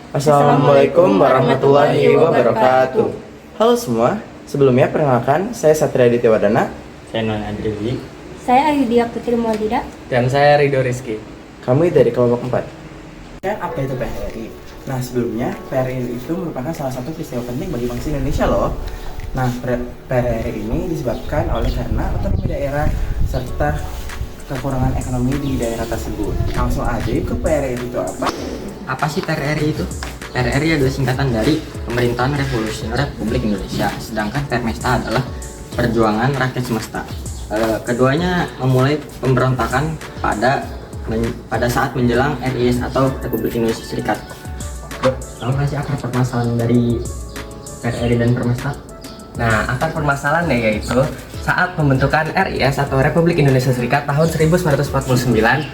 Assalamualaikum warahmatullahi wabarakatuh. Halo semua, sebelumnya perkenalkan saya Satria Aditya Wadana. Saya Non Adriwi. Saya Ayudia Putri Maulida. Dan saya Ridho Rizky. Kami dari kelompok 4. Kan apa itu PRRI? Nah sebelumnya PRRI itu merupakan salah satu peristiwa penting bagi bangsa Indonesia loh. Nah PRRI ini disebabkan oleh karena otonomi daerah serta kekurangan ekonomi di daerah tersebut. Langsung aja ke PRRI itu apa? Apa sih PRRI itu? PRRI adalah singkatan dari Pemerintahan Revolusioner Republik Indonesia, sedangkan Permesta adalah Perjuangan Rakyat Semesta. Keduanya memulai pemberontakan pada saat menjelang RIS atau Republik Indonesia Serikat. Tahu nggak sih akar permasalahan dari PRRI dan Permesta? Nah, akar permasalahannya yaitu saat pembentukan RIS atau Republik Indonesia Serikat tahun 1949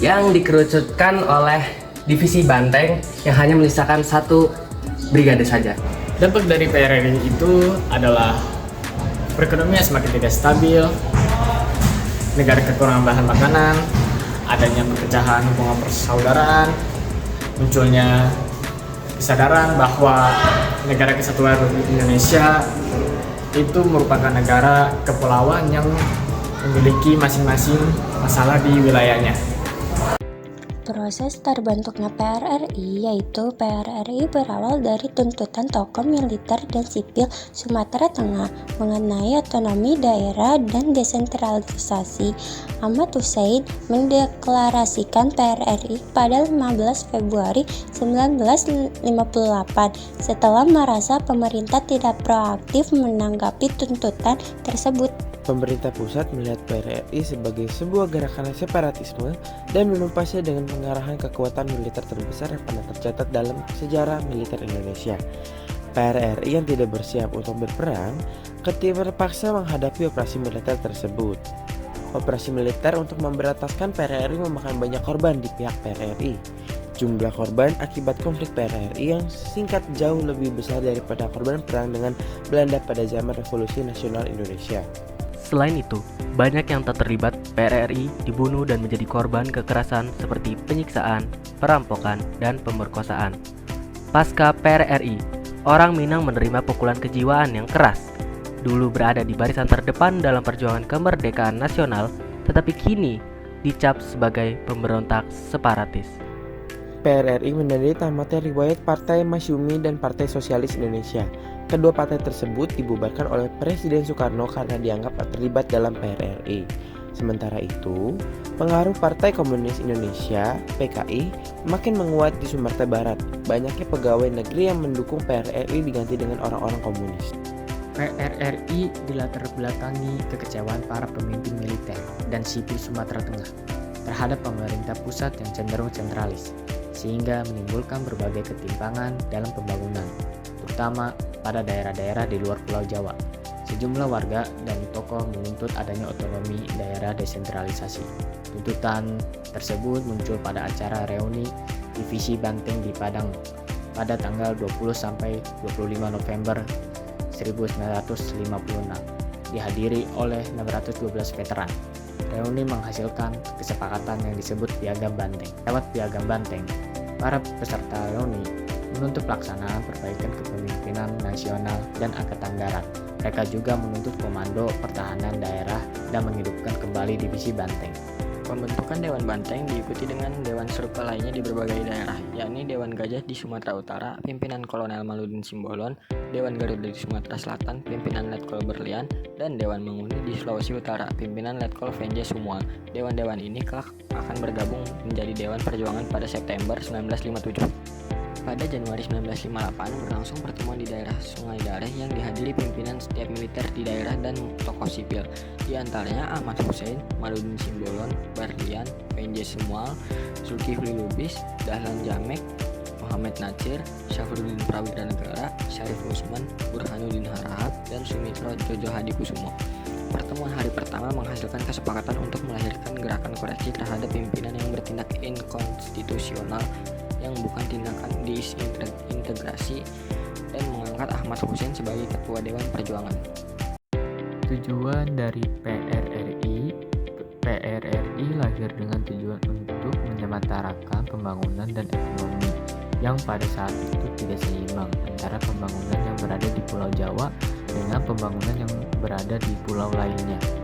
yang dikerucutkan oleh Divisi Banteng yang hanya menyisakan satu brigade saja. Dampak dari PRRI itu adalah perekonomian semakin tidak stabil, negara kekurangan bahan makanan, adanya perpecahan hubungan persaudaraan, munculnya kesadaran bahwa negara kesatuan Republik Indonesia itu merupakan negara kepulauan yang memiliki masing-masing masalah di wilayahnya. Proses terbentuknya PRRI yaitu PRRI berawal dari tuntutan tokoh militer dan sipil Sumatera Tengah mengenai otonomi daerah dan desentralisasi. Ahmad Hussein mendeklarasikan PRRI pada 15 Februari 1958 setelah merasa pemerintah tidak proaktif menanggapi tuntutan tersebut. Pemerintah pusat melihat PRRI sebagai sebuah gerakan separatisme dan menumpasnya dengan pengarahan kekuatan militer terbesar yang pernah tercatat dalam sejarah militer Indonesia. PRRI yang tidak bersiap untuk berperang terpaksa menghadapi operasi militer tersebut. Operasi militer untuk memberantaskan PRRI memakan banyak korban di pihak PRRI. Jumlah korban akibat konflik PRRI yang singkat jauh lebih besar daripada korban perang dengan Belanda pada zaman Revolusi Nasional Indonesia. Selain itu, banyak yang tak terlibat PRRI dibunuh dan menjadi korban kekerasan seperti penyiksaan, perampokan, dan pemerkosaan. Pasca PRRI, orang Minang menerima pukulan kejiwaan yang keras. Dulu berada di barisan terdepan dalam perjuangan kemerdekaan nasional, tetapi kini dicap sebagai pemberontak separatis. PRRI menandai tamatnya riwayat Partai Masyumi dan Partai Sosialis Indonesia. Kedua partai tersebut dibubarkan oleh Presiden Soekarno karena dianggap terlibat dalam PRRI. Sementara itu, pengaruh Partai Komunis Indonesia (PKI) makin menguat di Sumatera Barat. Banyaknya pegawai negeri yang mendukung PRRI diganti dengan orang-orang komunis. PRRI dilatar belakangi kekecewaan para pemimpin militer dan sipil Sumatera Tengah terhadap pemerintah pusat yang cenderung sentralis, sehingga menimbulkan berbagai ketimpangan dalam pembangunan, terutama pada daerah-daerah di luar Pulau Jawa. Sejumlah warga dan tokoh menuntut adanya otonomi daerah desentralisasi. Tuntutan tersebut muncul pada acara reuni Divisi Banteng di Padang pada tanggal 20 sampai 25 November 1956, dihadiri oleh 612 veteran. Reuni menghasilkan kesepakatan yang disebut Piagam Banteng. Lewat Piagam Banteng, para peserta reuni menuntut pelaksanaan perbaikan kepemimpinan nasional dan angkatan darat. Mereka juga menuntut komando pertahanan daerah dan menghidupkan kembali divisi Banteng. Pembentukan Dewan Banteng diikuti dengan dewan serupa lainnya di berbagai daerah, yakni Dewan Gajah di Sumatera Utara, pimpinan Kolonel Maludin Simbolon, Dewan Garuda di Sumatera Selatan, pimpinan Letkol Berlian, dan Dewan Manguni di Sulawesi Utara, pimpinan Letkol Venje Sumual. Dewan-dewan ini kelak akan bergabung menjadi Dewan Perjuangan pada September 1957. Pada Januari 1958 berlangsung pertemuan di daerah Sungai Dareh yang dihadiri pimpinan setiap militer di daerah dan tokoh sipil, di antaranya Ahmad Hussein, Maludin Simbolon, Berlian, Venje Sumual, Zulkifli Lubis, Dahlan Jamek, Muhammad Natsir, Syafruddin Prawira Negara, Syarif Usman, Burhanuddin Harahap, dan Sumitro Jojo Hadikusumo. Pertemuan hari pertama menghasilkan kesepakatan untuk melahirkan gerakan koreksi terhadap pimpinan yang bertindak inkonstitusional yang bukan tindakan disintegrasi dan mengangkat Ahmad Hussein sebagai Ketua Dewan Perjuangan. Tujuan dari PRRI lahir dengan tujuan untuk menyematarakan pembangunan dan ekonomi yang pada saat itu tidak seimbang antara pembangunan yang berada di Pulau Jawa dengan pembangunan yang berada di pulau lainnya.